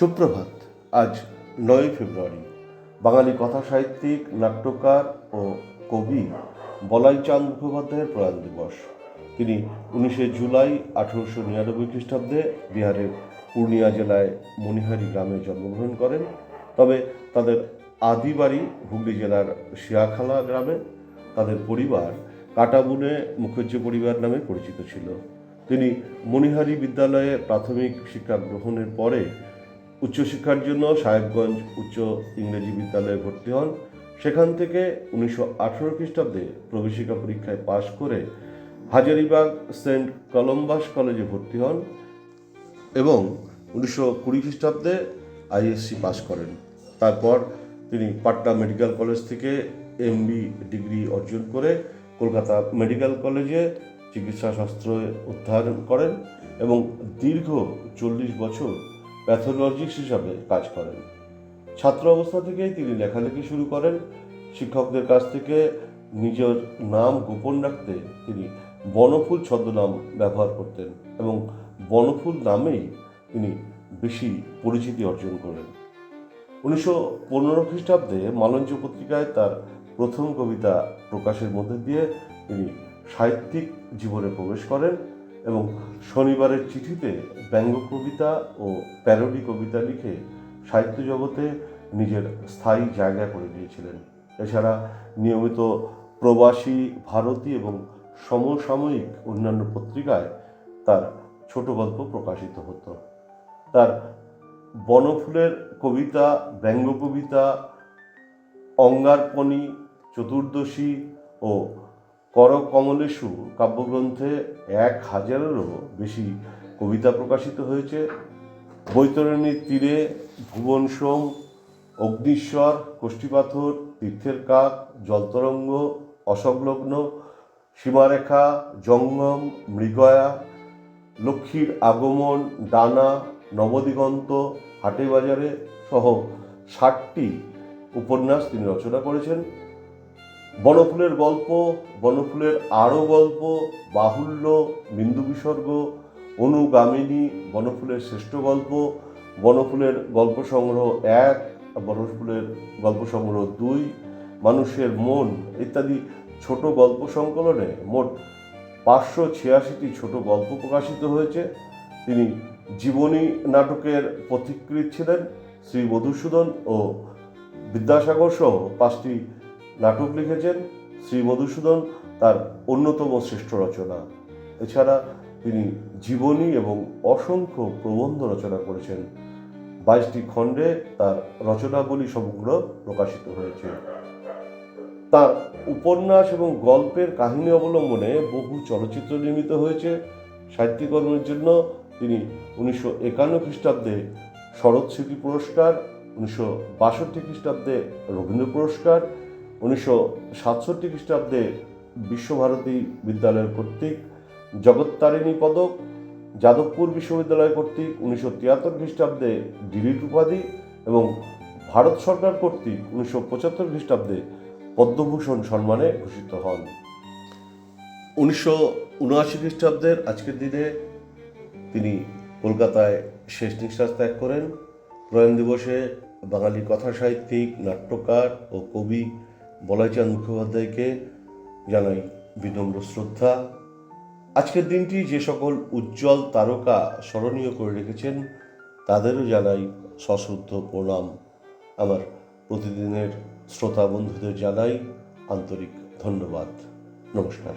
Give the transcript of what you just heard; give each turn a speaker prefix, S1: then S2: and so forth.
S1: সুপ্রভাত। আজ ৯ ফেব্রুয়ারি। বাঙালি কথা সাহিত্যিক, নাট্যকার ও কবি বলাইচাঁদ মুখোপাধ্যায়ের প্রয়াণ দিবস। তিনি 19 জুলাই 1899 খ্রিস্টাব্দে বিহারের পূর্ণিয়া জেলায় মণিহারি গ্রামে জন্মগ্রহণ করেন। তবে তাদের আদি বাড়ি হুগলি জেলার শিয়াখালা গ্রামে। তাদের পরিবার কাটাবুনে মুখুজ্জে পরিবার নামে পরিচিত ছিল। তিনি মণিহারি বিদ্যালয়ে প্রাথমিক শিক্ষা গ্রহণের পরে উচ্চশিক্ষার জন্য সাহেবগঞ্জ উচ্চ ইংরেজি বিদ্যালয়ে ভর্তি হন। সেখান থেকে 1918 খ্রিস্টাব্দে প্রবেশিকা পরীক্ষায় পাশ করে হাজারিবাগ সেন্ট কলম্বাস কলেজে ভর্তি হন এবং 1920 খ্রিস্টাব্দে আইএসসি পাশ করেন। তারপর তিনি পাটনা মেডিকেল কলেজ থেকে এমবি ডিগ্রি অর্জন করে কলকাতা মেডিকেল কলেজে চিকিৎসাশাস্ত্রে অধ্যয়ন করেন এবং দীর্ঘ 40 বছর প্যাথোলজিস্ট হিসাবে কাজ করেন। ছাত্র অবস্থা থেকেই তিনি লেখালেখি শুরু করেন। শিক্ষকদের কাছ থেকে নিজের নাম গোপন রাখতে তিনি বনফুল ছদ্মনাম ব্যবহার করতেন এবং বনফুল নামেই তিনি বেশি পরিচিতি অর্জন করেন। 1915 খ্রিস্টাব্দে মালঞ্চ পত্রিকায় তার প্রথম কবিতা প্রকাশের মধ্যে দিয়ে তিনি সাহিত্যিক জীবনে প্রবেশ করেন এবং শনিবারের চিঠিতে ব্যঙ্গ কবিতা ও প্যারোডি কবিতা লিখে সাহিত্য জগতে নিজের স্থায়ী জায়গা করে দিয়েছিলেন। এছাড়া নিয়মিত প্রবাসী, ভারতী এবং সমসাময়িক অন্যান্য পত্রিকায় তার ছোট গল্প প্রকাশিত হতো। তার বনফুলের কবিতা, ব্যঙ্গ কবিতা, অঙ্গারপণী, চতুর্দশী ও করকমলেষু কাব্যগ্রন্থে 1000-এরও বেশি কবিতা প্রকাশিত হয়েছে। বৈতরণীর তীরে, ভুবন সোম, অগ্নিশ্বর, কোষ্ঠীপাথর, তীর্থের কাক, জলতরঙ্গ, অসংলগ্ন, সীমারেখা, জঙ্গম, মৃগয়া, লক্ষ্মীর আগমন, ডানা, নবদিগন্ত, হাটে বাজারে সহ 60টি উপন্যাস তিনি রচনা করেছেন। বনফুলের গল্প, বনফুলের আরও গল্প, বাহুল্য, বিন্দু বিসর্গ, অনুগামিনী, বনফুলের শ্রেষ্ঠ গল্প, বনফুলের গল্প সংগ্রহ 1, বনফুলের গল্প সংগ্রহ 2, মানুষের মন ইত্যাদি ছোট গল্প সংকলনে মোট 586টি ছোট গল্প প্রকাশিত হয়েছে। তিনি জীবনী নাটকের পথিকৃৎ ছিলেন। শ্রী মধুসূদন ও বিদ্যাসাগর সহ 5টি নাটক লিখেছেন। শ্রী মধুসূদন তার অন্যতম শ্রেষ্ঠ রচনা। এছাড়া তিনি জীবনী এবং অসংখ্য প্রবন্ধ রচনা করেছেন। 22টি খণ্ডে তার রচনাবলী সমগ্র প্রকাশিত হয়েছে। তার উপন্যাস এবং গল্পের কাহিনী অবলম্বনে বহু চলচ্চিত্র নির্মিত হয়েছে। সাহিত্যকর্মের জন্য তিনি 1951 খ্রিস্টাব্দে শরৎ স্মৃতি পুরস্কার, 1962 খ্রিস্টাব্দে রবীন্দ্র পুরস্কার, 1967 খ্রিস্টাব্দে বিশ্বভারতী বিদ্যালয় কর্তৃক জগত্তারিণী পদক, যাদবপুর বিশ্ববিদ্যালয় কর্তৃক 1973 খ্রিস্টাব্দে ডিলিট উপাধি এবং ভারত সরকার কর্তৃক 1975 খ্রিস্টাব্দে পদ্মভূষণ সম্মানে ভূষিত হন। 1979 খ্রিস্টাব্দের আজকের দিনে তিনি কলকাতায় শেষ নিঃশ্বাস ত্যাগ করেন। প্রয়াণ দিবসে বাঙালি কথা সাহিত্যিক, নাট্যকার ও কবি বলাইচাঁদ মুখোপাধ্যায়কে জানাই বিনম্র শ্রদ্ধা। আজকের দিনটি যে সকল উজ্জ্বল তারকা স্মরণীয় করে রেখেছেন তাদেরও জানাই সশ্রদ্ধ প্রণাম। আমার প্রতিদিনের শ্রোতা বন্ধুদের জানাই আন্তরিক ধন্যবাদ। নমস্কার।